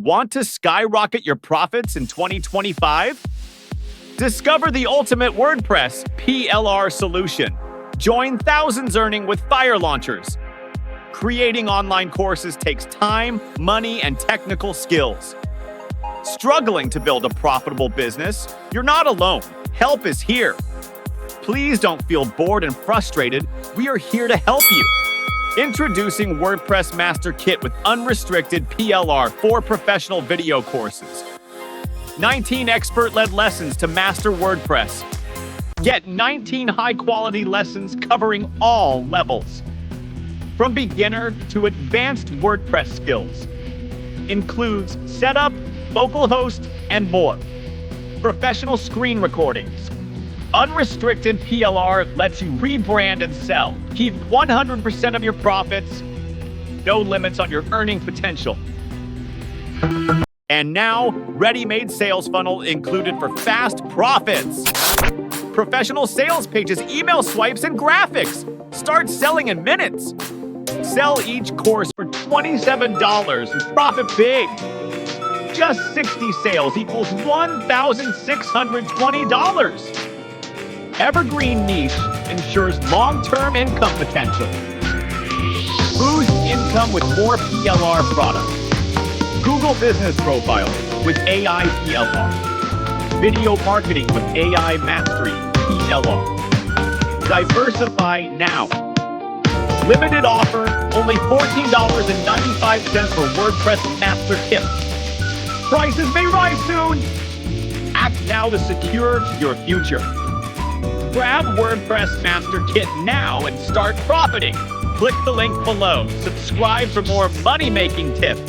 Want to skyrocket your profits in 2025? Discover the ultimate WordPress PLR solution. Join thousands earning with fire launchers. Creating online courses takes time, money, and technical skills. Struggling to build a profitable business? You're not alone. Help is here. Please don't feel bored and frustrated. We are here to help you. Introducing WordPress Master Kit with Unrestricted PLR for professional video courses. 19 expert-led lessons to master WordPress. Get 19 high-quality lessons covering all levels, from beginner to advanced WordPress skills. Includes setup, local host, and more. Professional screen recordings. Unrestricted PLR lets you rebrand and sell. Keep 100% of your profits. No limits on your earning potential. And now, ready-made sales funnel included for fast profits. Professional sales pages, email swipes, and graphics. Start selling in minutes. Sell each course for $27 and profit big. Just 60 sales equals $1,620. Evergreen niche ensures long-term income potential. Boost income with more PLR products. Google Business Profiles with AI PLR. Video marketing with AI Mastery PLR. Diversify now. Limited offer, only $14.95 for WordPress Master Kit. Prices may rise soon. Act now to secure your future. Grab WordPress Master Kit now and start profiting. Click the link below. Subscribe for more money-making tips.